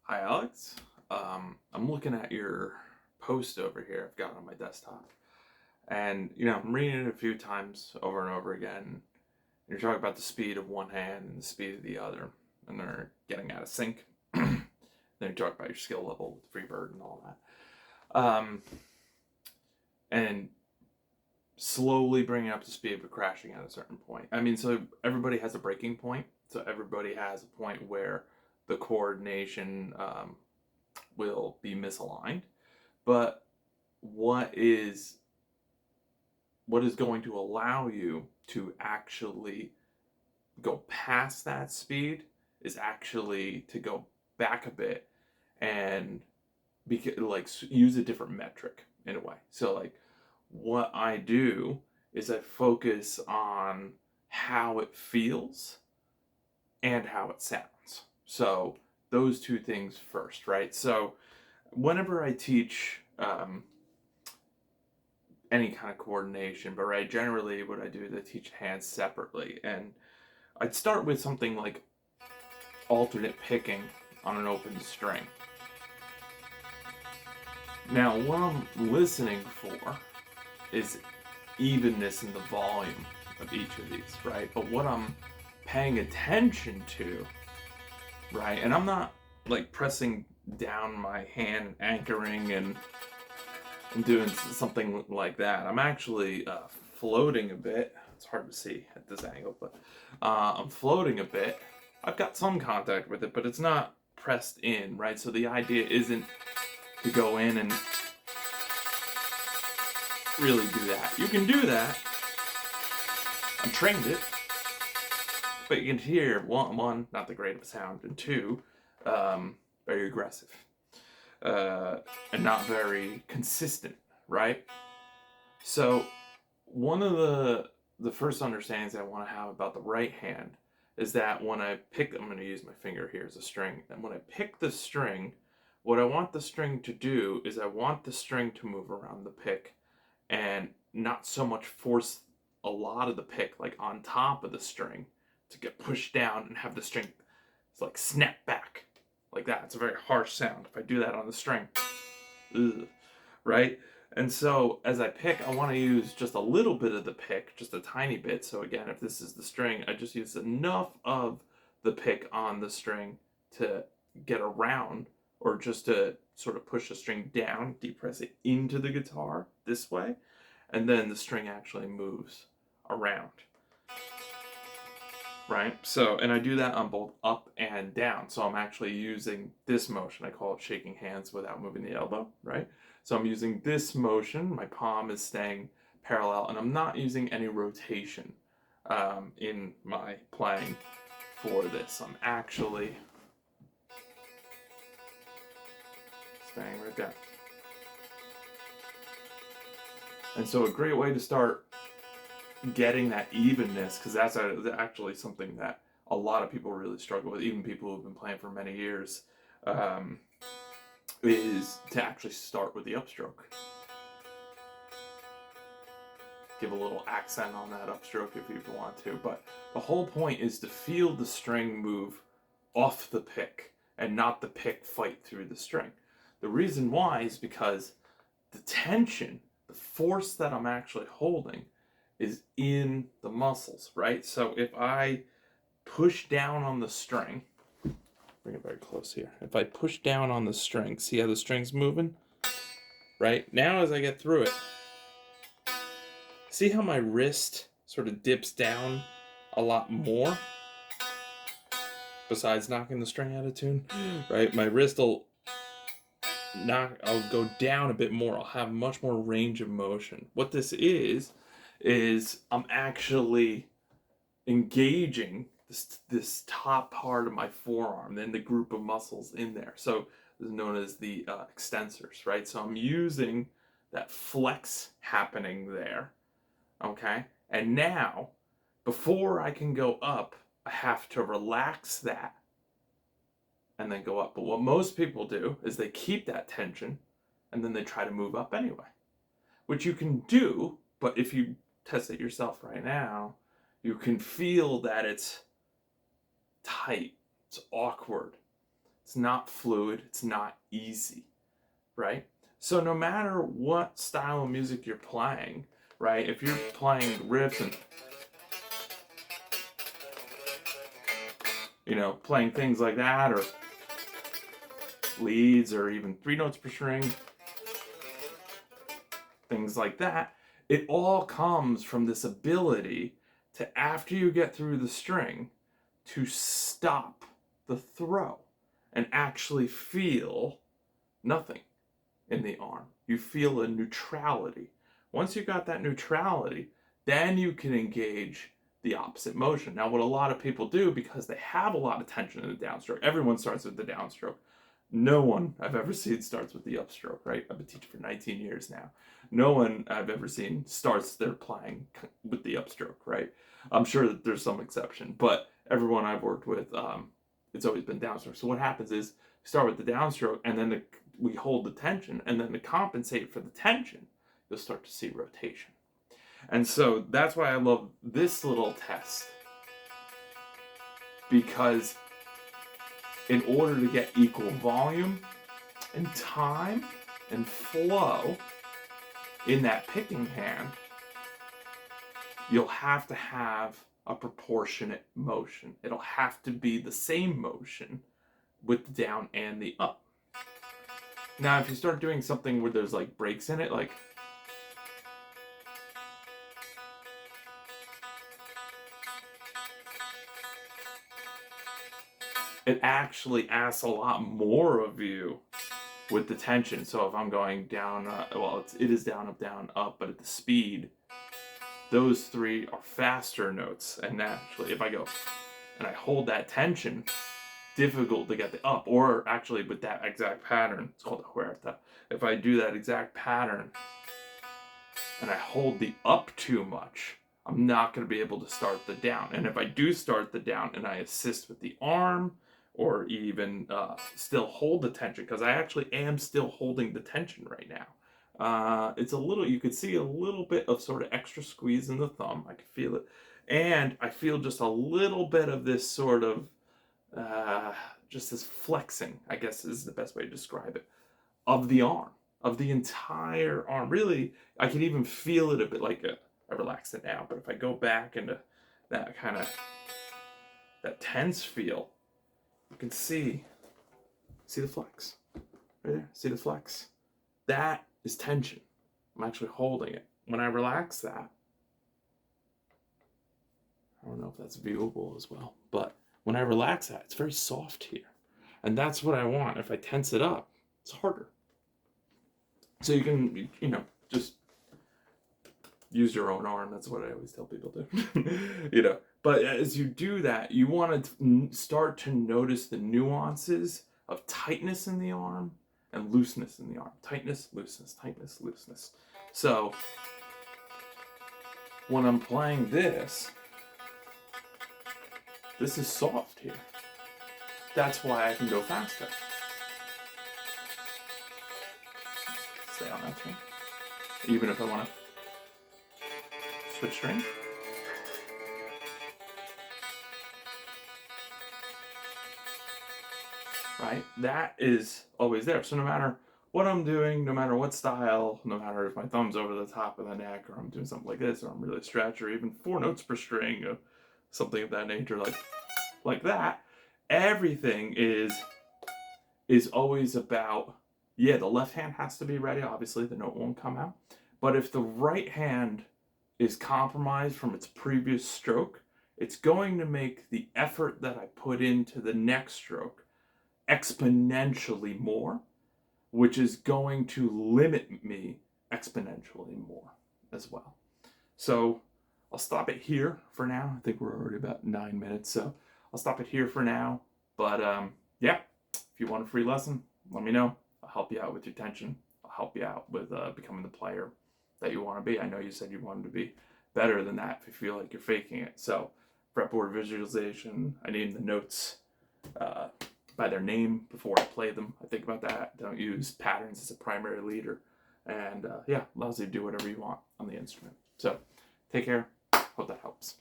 Hi, Alex. I'm looking at your post over here I've got on my desktop. And, I'm reading it a few times over and over again. You're talking about the speed of one hand and the speed of the other, and they're getting out of sync. Then you talk about your skill level with Freebird and all that. And slowly bringing up to speed but crashing at a certain point. So everybody has a breaking point. So everybody has a point where the coordination will be misaligned. But what is going to allow you to actually go past that speed is actually to go back a bit and use a different metric in a way. So like what I do is I focus on how it feels and how it sounds. So those two things first, right? So whenever I teach any kind of coordination, but right, generally what I do is I teach hands separately, and I'd start with something like alternate picking on an open string. Now, what I'm listening for is evenness in the volume of each of these, right? But what I'm paying attention to, right, and I'm not like pressing down my hand, anchoring and doing something like that. I'm actually floating a bit. It's hard to see at this angle, but I'm floating a bit. I've got some contact with it, but it's not pressed in, right? So the idea isn't to go in and really do that. You can do that. I'm trained it. But you can hear, one, not the great of a sound, and two, very aggressive. And not very consistent, right? So one of the first understandings I want to have about the right hand is that when I pick, I'm going to use my finger here as a string, and when I pick the string, what I want the string to do is I want the string to move around the pick and not so much force a lot of the pick like on top of the string to get pushed down and have the string like snap back like that. It's a very harsh sound if I do that on the string. Ugh, right? And so as I pick, I want to use just a little bit of the pick, just a tiny bit. So again, if this is the string, I just use enough of the pick on the string to get around, or just to sort of push the string down, depress it into the guitar this way, and then the string actually moves around. Right? So, and I do that on both up and down. So I'm actually using this motion. I call it shaking hands without moving the elbow, right? So I'm using this motion. My palm is staying parallel, and I'm not using any rotation in my playing for this. I'm actually staying right there. And so a great way to start getting that evenness, because that's actually something that a lot of people really struggle with, even people who've been playing for many years, is to actually start with the upstroke. Give a little accent on that upstroke if you want to, but the whole point is to feel the string move off the pick and not the pick fight through the string. The reason why is because the tension, the force that I'm actually holding, is in the muscles, right? So if I push down on the string, bring it very close here. If I push down on the string, see how the string's moving? Right? Now as I get through it, see how my wrist sort of dips down a lot more? Besides knocking the string out of tune, right? My wrist will I'll go down a bit more. I'll have much more range of motion. What this is I'm actually engaging this top part of my forearm, then the group of muscles in there. So this is known as the extensors, right? So I'm using that flex happening there, okay? And now, before I can go up, I have to relax that and then go up. But what most people do is they keep that tension and then they try to move up anyway, which you can do, but if you test it yourself right now, you can feel that it's tight, it's awkward, It's not fluid. It's not easy, right? So no matter what style of music you're playing, right? If you're playing riffs and, playing things like that, or leads, or even 3 notes per string, things like that, it all comes from this ability to, after you get through the string, to stop the throw and actually feel nothing in the arm. You feel a neutrality. Once you got that neutrality, then you can engage the opposite motion. Now, what a lot of people do, because they have a lot of tension in the downstroke, everyone starts with the downstroke. No one I've ever seen starts with the upstroke, right? I've been teaching for 19 years now. No one I've ever seen starts their playing with the upstroke, right? I'm sure that there's some exception, but everyone I've worked with, it's always been downstroke. So what happens is we start with the downstroke, and then we hold the tension, and then to compensate for the tension, you'll start to see rotation. And so that's why I love this little test, because in order to get equal volume and time and flow in that picking hand, you'll have to have a proportionate motion. It'll have to be the same motion with the down and the up. Now, if you start doing something where there's like breaks in it, like it actually asks a lot more of you with the tension. So if I'm going down, it is down, up, but at the speed, those 3 are faster notes. And naturally, if I go and I hold that tension, difficult to get the up. Or actually, with that exact pattern, it's called a huerta. If I do that exact pattern and I hold the up too much, I'm not going to be able to start the down. And if I do start the down and I assist with the arm, or even still hold the tension, because I actually am still holding the tension right now. It's a little, you could see a little bit of sort of extra squeeze in the thumb. I can feel it. And I feel just a little bit of this sort of, just this flexing, I guess is the best way to describe it, of the arm, of the entire arm. Really, I can even feel it a bit like I relaxed it now, but if I go back into that kind of, that tense feel, you can see the flex right there. See the flex? That is tension. I'm actually holding it. When I relax that, I don't know if that's viewable as well, but when I relax that, it's very soft here. And that's what I want. If I tense it up, it's harder. So you can, just use your own arm. That's what I always tell people to, But as you do that, you want to start to notice the nuances of tightness in the arm and looseness in the arm. Tightness, looseness, tightness, looseness. So when I'm playing this is soft here. That's why I can go faster. Stay on that string. Even if I want to switch string. Right? That is always there. So no matter what I'm doing, no matter what style, no matter if my thumb's over the top of the neck, or I'm doing something like this, or I'm really stretched, or even 4 notes per string, or something of that nature, like that, everything is always about, the left hand has to be ready. Obviously, the note won't come out. But if the right hand is compromised from its previous stroke, it's going to make the effort that I put into the next stroke exponentially more, which is going to limit me exponentially more as well. So I'll stop it here for now. I think we're already about 9 minutes, so I'll stop it here for now. But if you want a free lesson, let me know. I'll help you out with your tension. I'll help you out with becoming the player that you want to be. I know you said you wanted to be better than that if you feel like you're faking it. So fretboard visualization, I name the notes by their name before I play them. I think about that. Don't use patterns as a primary leader. And allows you to do whatever you want on the instrument. So take care. Hope that helps.